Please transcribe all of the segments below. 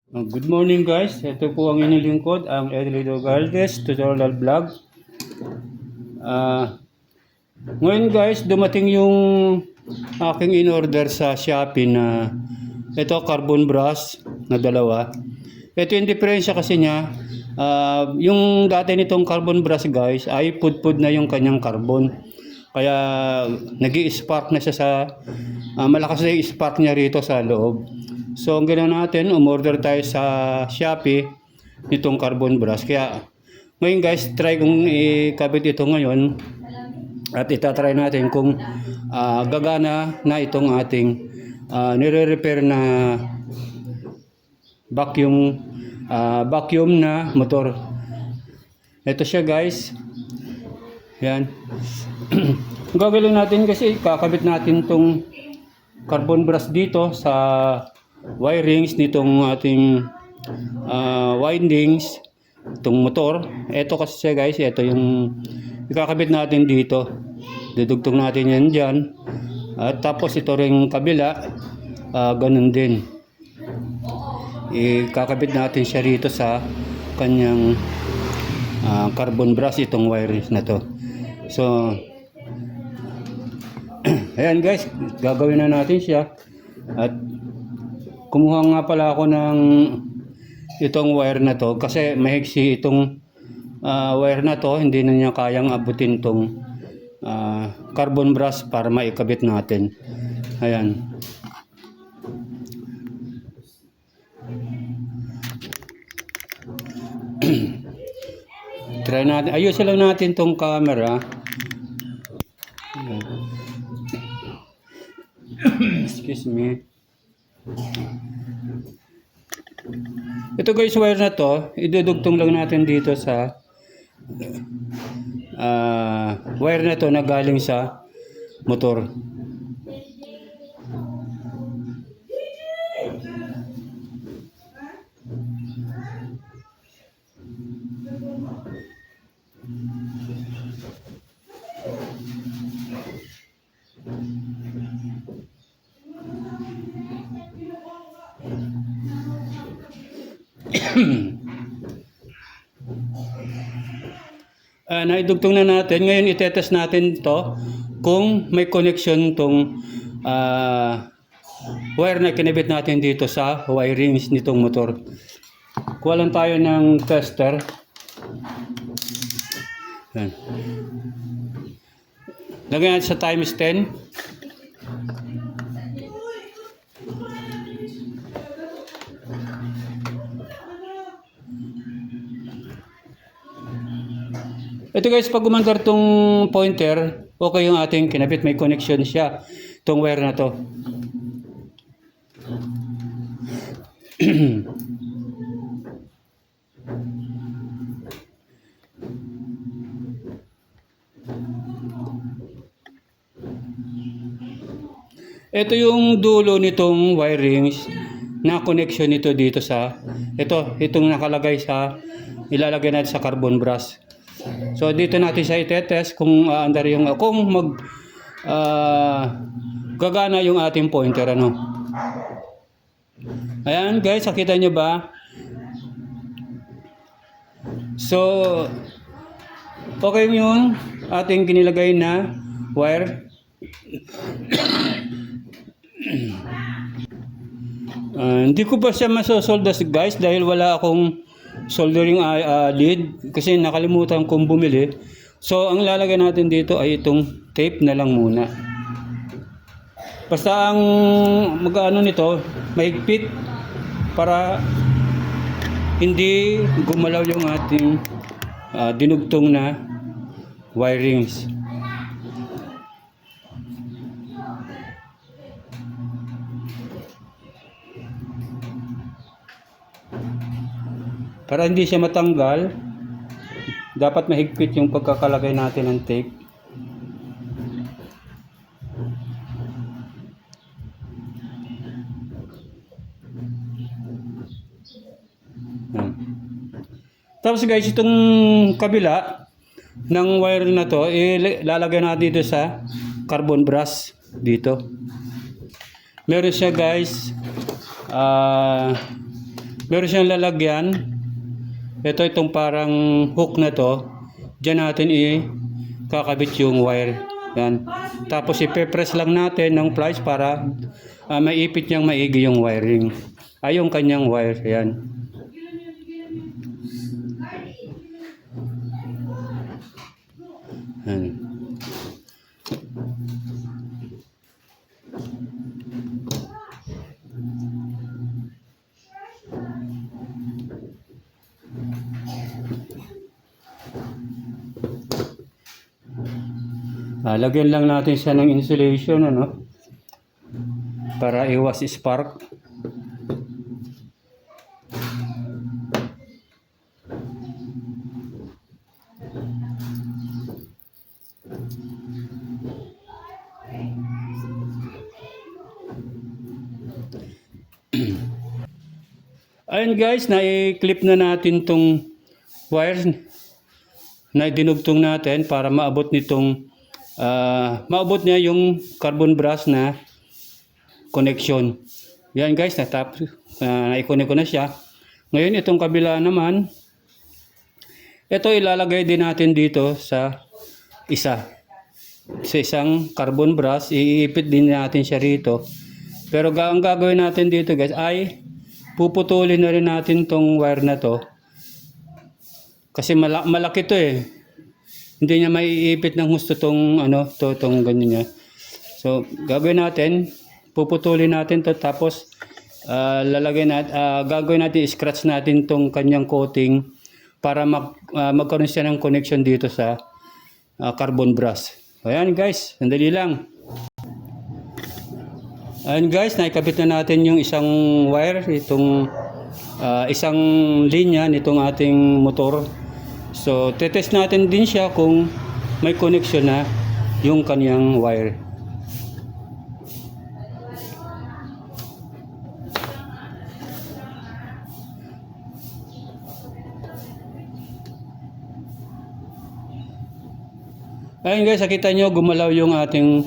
Good morning guys, ito po ang inyong lingkod, ang Edlido Galvez Tutorial Vlog. Ah, Ngayon guys, dumating yung aking in-order sa Shopee na ito carbon brush na dalawa. Ito yung diferensya kasi niya, yung dati nitong carbon brush guys ay pudpud na yung kanyang carbon. Kaya nag-i-spark na siya sa malakas na yung spark niya rito sa loob. So ang ginawa natin, umorder tayo sa Shopee nitong carbon brush. Kaya ngayon guys, try kong ikabit ito ngayon at itatry natin kung gagana na itong ating nire-repair na vacuum na motor. Ito siya guys. Yan. Ang gagawin natin kasi kakabit natin tong carbon brush dito sa wirings nitong ating windings itong motor. Ito kasi siya guys, ito yung ikakabit natin dito. Dudugtong natin yan dyan. At tapos ito ring kabila, ganun din. Ikakabit natin siya rito sa kanyang carbon brush, itong wirings na to. So ayan guys, gagawin na natin siya. At kumuha nga pala ako ng itong wire na to kasi mahigsi itong wire na to, hindi na niya kayang abutin tong carbon brush para maikabit natin. Ayan. Try natin, ayusin lang natin tong camera. Excuse me. Ito guys, wire na to, idudugtong lang natin dito sa wire na to na galing sa motor. Naidugtong na natin. Ngayon itetest natin to kung may connection tong wire na kinabit natin dito sa wirings nitong motor. Kuha lang tayo ng tester. Yan. Lagyan natin sa times 10. Ito guys, pag gumandar tong pointer, okay yung ating kinabit, may connection siya tong wire na to. Ito yung dulo nitong wirings na connection nito dito sa itong nakalagay sa ilalagay natin sa carbon brush. So dito natin siya i-test kung andar yung kung gagana yung ating pointer ano. Ayan guys, nakita nyo ba? So okay yung ating kinilagay na wire. Hindi ko pa siya masosoldas guys dahil wala akong soldering lead kasi nakalimutan kong bumili. So ang lalagay natin dito ay itong tape na lang muna. Basta ang mag-ano nito, mahigpit para hindi gumalaw yung ating dinugtong na wirings. Para hindi siya matanggal, dapat mahigpit yung pagkakalagay natin ng tape. Tapos guys, itong kabila ng wire na to, ilalagay natin dito sa carbon brush dito. Meron siya guys Meron siyang lalagyan. Itong parang hook na to. Diyan natin kakabit yung wire. Yan. Tapos ipe-press lang natin ng pliers para maipit niyang maigi yung wiring. Yung kanyang wire. Yan. Yan. Lagyan lang natin siya ng insulation, ano, para iwas spark. Ayun guys, na-clip na natin tong wires na dinugtong natin para maabot niya yung carbon brass na connection. Yan guys, na-connect ko na siya. Ngayon itong kabila naman, ito ilalagay din natin dito sa isang carbon brass. Iipit din natin siya rito. Pero ang gagawin natin dito guys ay puputulin na rin natin tong wire na to. Kasi malaki to eh. Hindi niya maiipit ng gusto tong ganyan niya. So, gagawin natin, puputulin natin to, tapos gagawin natin, scratch natin tong kanyang coating para magkaroon siya ng connection dito sa carbon brass. Ayan guys, sandali lang. Ayan guys, naikabit na natin yung isang wire, itong isang linya nitong ating motor. So, tetest natin din siya kung may connection na yung kanyang wire. Ayun guys, nakita nyo gumalaw yung ating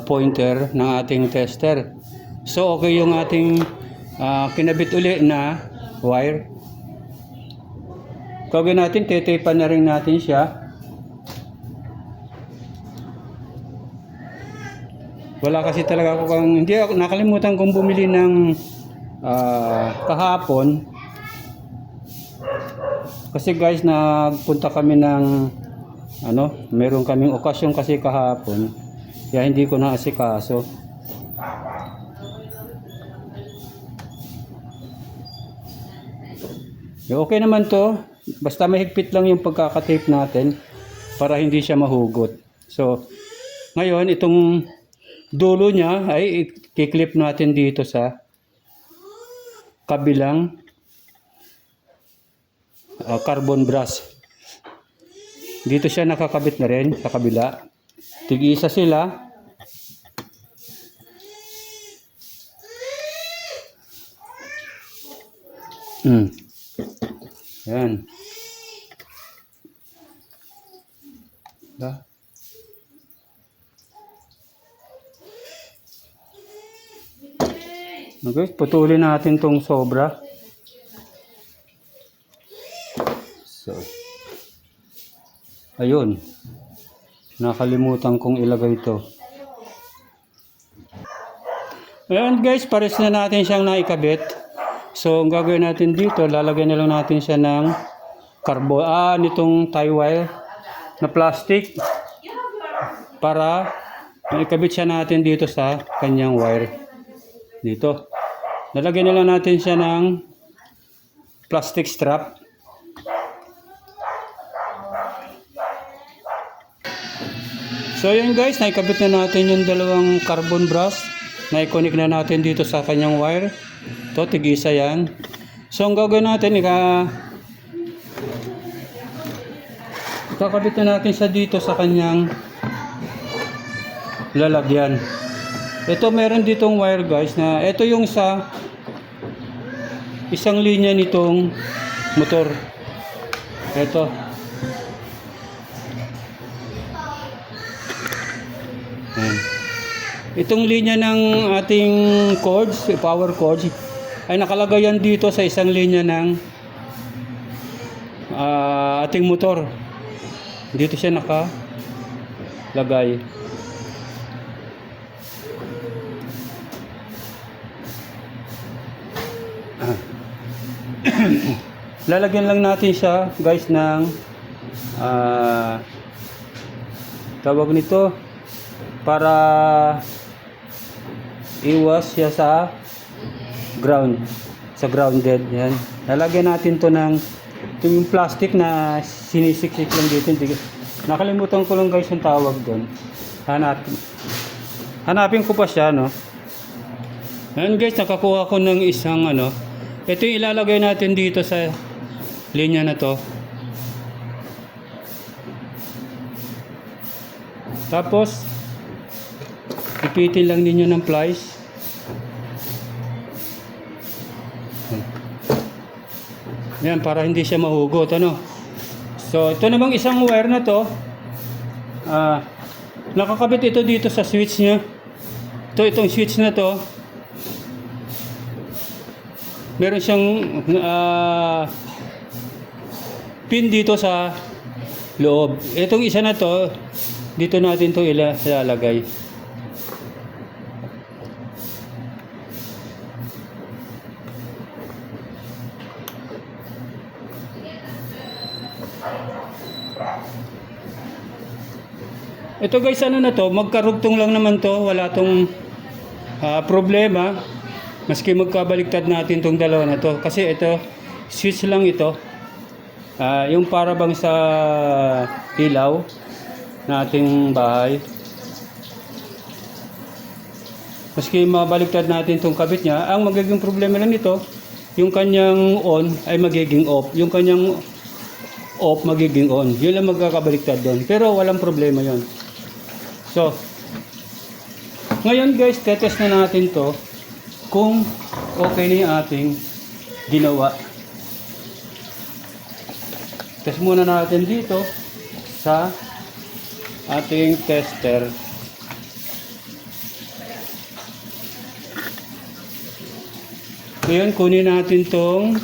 pointer ng ating tester. So, okay yung ating kinabit uli na wire. Gagawin natin, tetapan na rin natin siya. Wala kasi talaga ako hindi ako nakalimutan kong bumili ng kahapon. Kasi guys, nagpunta kami ng meron kaming okasyon kasi kahapon. Kaya hindi ko na asikaso. Okay naman to. Basta mahigpit lang yung pagkakatape natin para hindi siya mahugot. So, ngayon itong dulo niya ay i-clip natin dito sa kabilang carbon brass. Dito siya nakakabit na rin sa kabila. Tig-isa sila. Yan. Okay, putulin natin tong sobra. So, ayun. Nakalimutan kong ilagay ito. Ayan guys, pares na natin siyang naikabit. So, ang gagawin natin dito, lalagyan na lang natin siya ng nitong tie wire na plastic para ikabit siya natin dito sa kanyang wire. Dito. Lalagyan na lang natin siya ng plastic strap. So yun guys, naikabit na natin yung dalawang carbon brass. Na-connect na natin dito sa kanyang wire. Ito, tig-isa yan. So ang gagawin natin, kakabit na natin siya dito sa kanyang lalagyan. Ito, meron ditong wire guys na ito yung isang linya nitong motor. Ito. Itong linya ng ating cords, power cords, ay nakalagay yan dito sa isang linya ng ating motor. Dito siya nakalagay. Lalagyan lang natin siya guys ng tawag nito para iwas siya sa grounded. Yan, lalagyan natin to ng yung plastic na sinisiksik lang dito. Nakalimutan ko lang guys yung tawag doon. Hanapin ko pa siya, no. Ayan guys, nakakuha ko ng isang ito yung ilalagay natin dito sa linya na to. Tapos ipitin lang ninyo ng plies. Yan, para hindi siya mahugot, So ito namang isang wire na to, nakakabit ito dito sa switch nya. Itong switch na to, meron siyang pin dito sa loob. Itong isa na to, dito natin to ilalagay. Ito guys, na to, magkarugtong lang naman to, wala tong problema. Maski magkabaliktad natin tong dalawa na to, kasi ito switch lang ito, yung para bang sa ilaw na ating bahay. Maski mabaliktad natin tong kabit niya, ang magiging problema lang nito, yung kanyang on ay magiging off, yung kanyang off magiging on. Yun lang magkakabaliktad doon, pero walang problema yon. So ngayon guys, tetest na natin to kung okay na yung ating ginawa. Test muna natin dito sa ating tester. Ngayon, kunin natin tong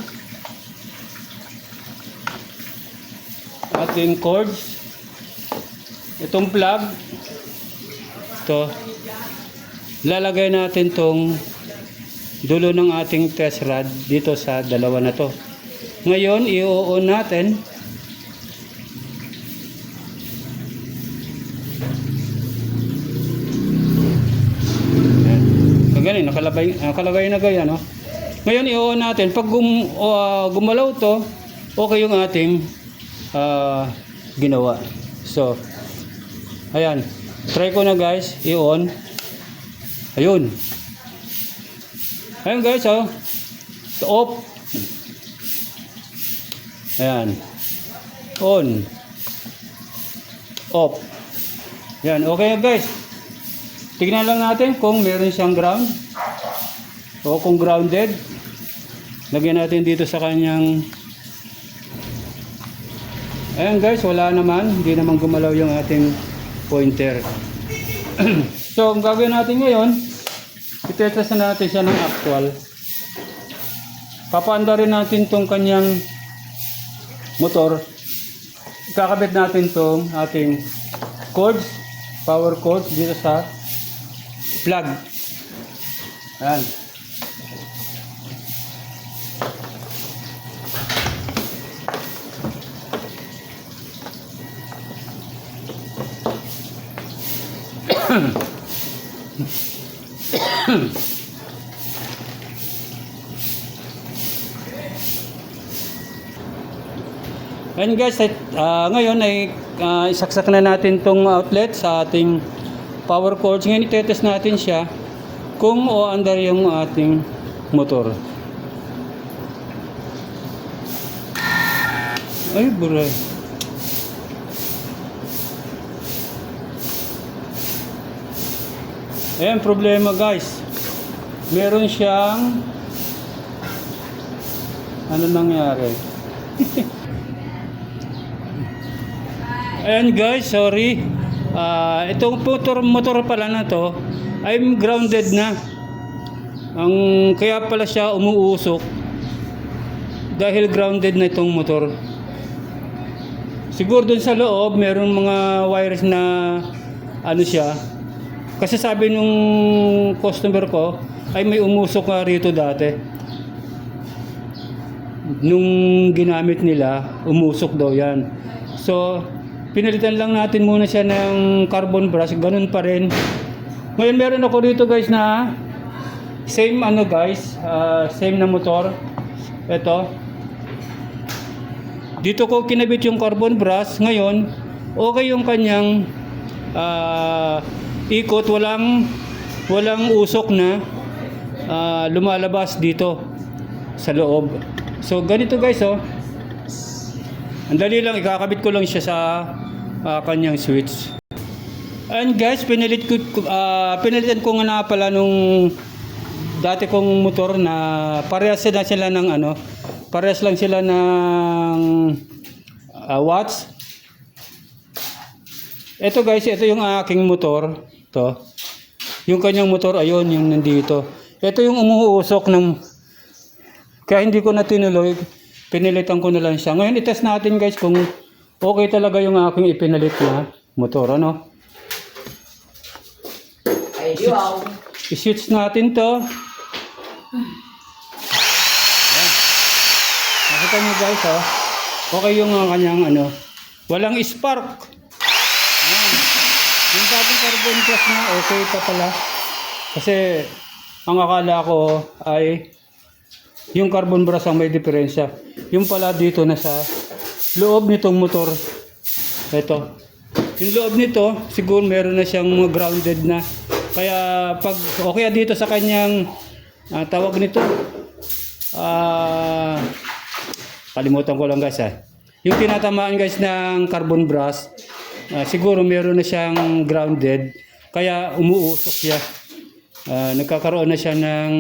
ating cords. Itong plug. Ito. Lalagay natin tong dulo ng ating test rod dito sa dalawa na to. Ngayon, i-on natin. Ganyan, nakalagay na gaya, no? Ngayon, i-on natin. Pag gumalaw to, okay yung ating ginawa. So, ayan. Try ko na guys, i-on. Ayun. Ayun guys, off. Ayan. On. Off. Ayan, okay guys. Tignan lang natin kung meron siyang ground o kung grounded. Lagyan natin dito sa kanyang. Ayan guys, wala naman. Hindi naman gumalaw yung ating pointer. So, ang gagawin natin ngayon, itetest na natin siya ng actual. Papaanda rin natin tong kanyang motor. Ikakabit natin tong ating cords, power cords dito sa plug. Ayan. Ayan guys, ngayon ay isaksak na natin tong outlet sa ating power cords. Ngayon itetest natin siya kung o-under yung ating motor. Ay, buray. Ayan, problema guys. Meron siyang ano nangyari? Ayan guys, sorry. Itong motor pala na to ay grounded na. Ang kaya pala siya umuusok dahil grounded na itong motor. Siguro dun sa loob meron mga wires na ano siya. Kasi sabi nung customer ko ay may umusok nga rito dati. Nung ginamit nila, umusok daw yan. So, pinalitan lang natin muna siya ng carbon brush, ganun pa rin. Ngayon meron ako rito guys na same ano guys, same na motor. Ito. Dito ko kinabit yung carbon brush. Ngayon, okay yung kanyang ikot, walang usok na lumalabas dito sa loob. So ganito guys, oh. Ang dali lang, ikakabit ko lang siya sa kanyang switch. And guys, pinalitan ko nga na pala nung dati kong motor na parehas na sila ng ano, parehas lang sila ng watts. Ito guys, ito yung aking motor. To. Yung kanyang motor, ayun, yung nandito. Ito yung umuusok ng... Kaya hindi ko na tinuloy. Pinilitan ko na lang siya. Ngayon, itest natin guys kung okay talaga yung aking ipinalit na motor. Ano? I-switch natin to. Ayan. Nakita nyo guys, oh. Okay yung kanyang ano. Walang spark. Ayan. Yung dating carbon brush na okay pa pala. Kasi ang akala ko ay yung carbon brush ang may diferensya. Yung pala dito na sa loob nitong motor. Ito. Yung loob nito, siguro meron na siyang grounded na. Kaya pag okay dito sa kanyang tawag nito, kalimutan ko lang guys. Yung tinatamaan guys ng carbon brush, siguro meron na siyang grounded. Kaya umuusok siya. Nagkakaroon na siya ng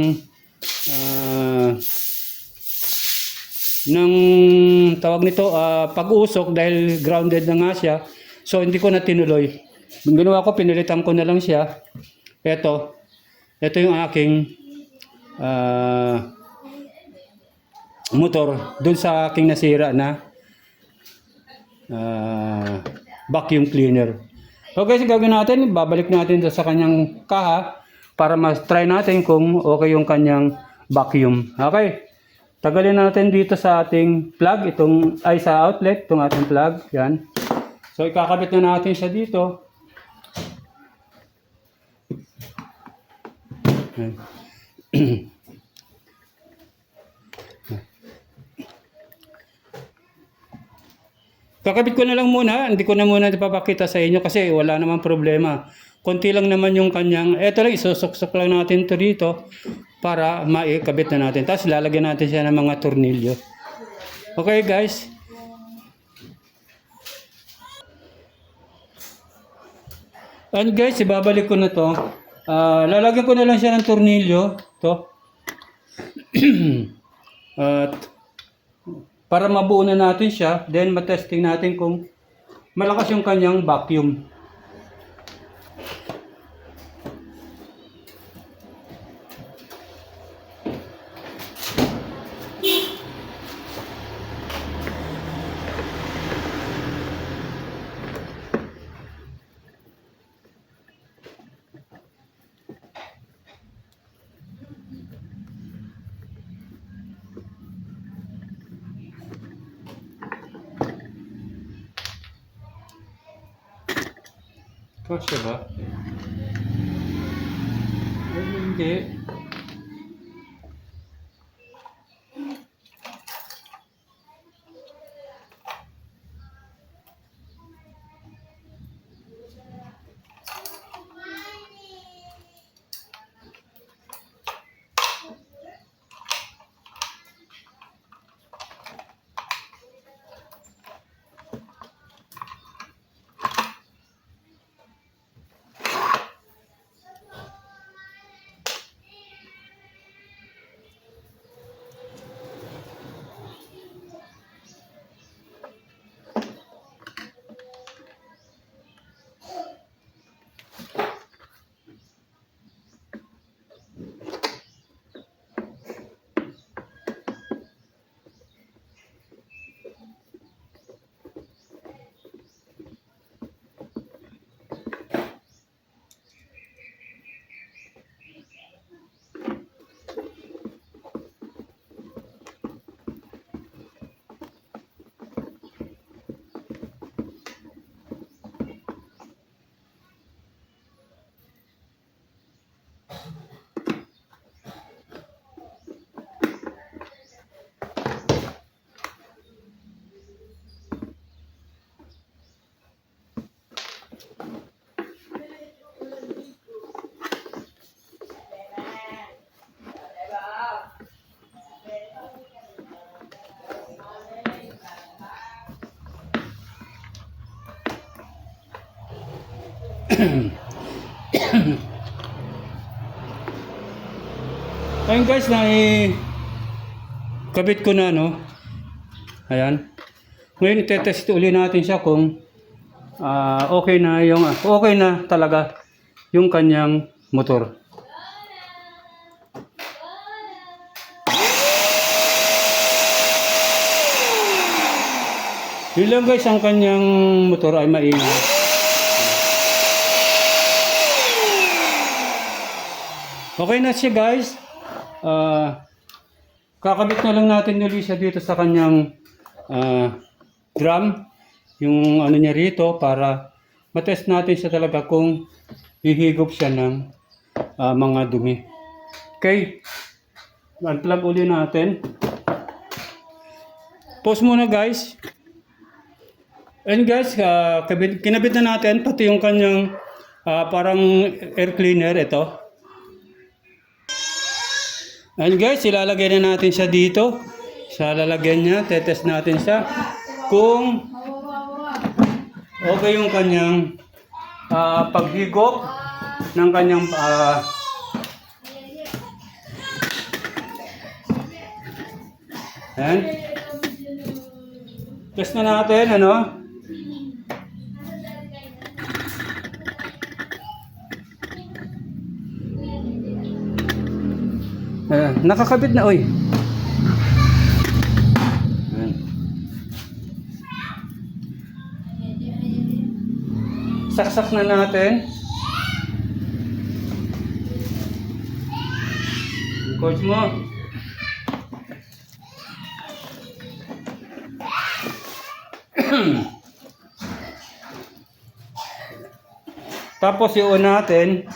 tawag nito pag-usok dahil grounded na nga siya. So hindi ko na tinuloy. Ang ginawa ko, pinilitan ko na lang siya. Ito yung aking motor dun sa aking nasira na vacuum cleaner. Okay, so gagawin natin, babalik natin sa kanyang kaha para mas-try natin kung okay yung kanyang vacuum. Okay. Tagalin natin dito sa ating plug, ay sa outlet, itong ating plug. Yan. So ikakabit na natin siya dito. Kakabit ko na lang muna, hindi ko na muna ipapakita sa inyo kasi wala namang problema. Konti lang naman yung kanyang, eto lang, isusok-sok lang natin to dito para maikabit na natin. Tapos lalagyan natin siya ng mga tornilyo. Okay guys. And guys, ibabalik ko na to. Lalagyan ko na lang siya ng tornilyo. To. At para mabuo na natin siya, then matesting natin kung malakas yung kanyang vacuum. Kasya ba? Ay, hindi. Ayun guys, kabit ko na, no? Ayan. Ngayon, itetest uli natin siya kung okay na talaga yung kanyang motor. Yun lang guys, ang kanyang motor ay maingay. Okay na siya guys. Kakabit na lang natin ulit siya dito sa kanyang drum. Yung ano niya rito para matest natin siya talaga kung hihigop siya ng mga dumi. Okay. Unplug ulit natin. Pause muna guys. And guys, kinabit na natin pati yung kanyang parang air cleaner ito. And guys, ilalagay na natin siya dito. Sa lalagyan niya, tetest natin siya kung okay yung kanyang paghigop ng kanyang and test na natin, ano? Nakakabit na, oy. Saksak na natin. Coach mo. Tapos i-on natin.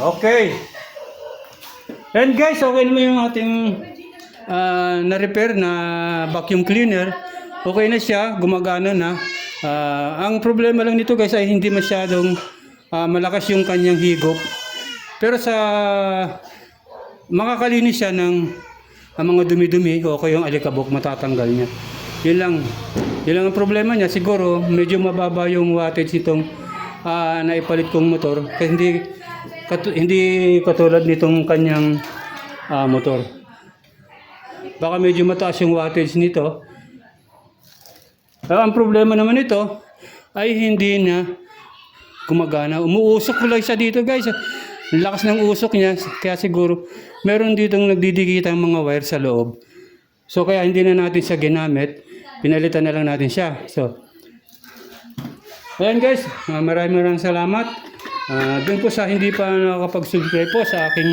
Okay. And guys, okay naman yung ating na-repair na vacuum cleaner. Okay na siya, gumagana na. Ang problema lang nito guys ay hindi masyadong malakas yung kanyang higop. Pero sa makakalinis siya ng mga dumi-dumi, okay yung alikabok, matatanggal niya. Yun lang ang problema niya. Siguro medyo mababa yung wattage nitong naipalit kong motor. Kasi hindi katulad nitong kanyang motor. Baka medyo mataas yung wattage nito. Ang problema naman nito ay hindi na gumagana. Umuusok lang siya dito guys. Ang lakas ng usok niya. Kaya siguro meron ditong nagdidikit ang mga wire sa loob. So kaya hindi na natin siya ginamit. Pinalitan na lang natin siya. So, ayan guys. Maraming salamat. Doon po sa hindi pa nakakapag-subscribe po sa aking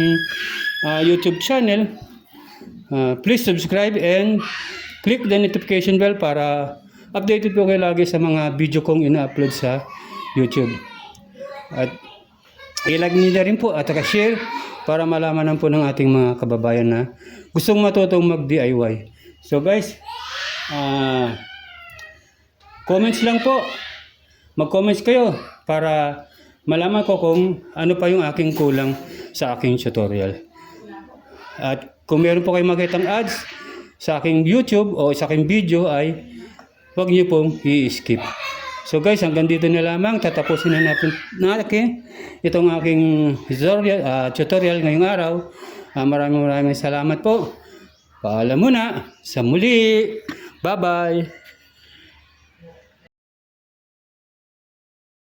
YouTube channel, please subscribe and click the notification bell para updated po kayo lagi sa mga video kong ina-upload sa YouTube. At i-like niyo rin po at share para malaman po ng ating mga kababayan na gustong matutong mag-DIY. So guys, comments lang po. Mag-comments kayo para malaman ko kung ano pa yung aking kulang sa aking tutorial. At kung meron po kayong makitang ads sa aking YouTube o sa aking video ay huwag niyo pong i-skip. So guys, hanggang dito na lamang. Tatapusin na natin itong aking tutorial ngayong araw. Maraming salamat po. Paalam muna. Sa muli. Bye-bye.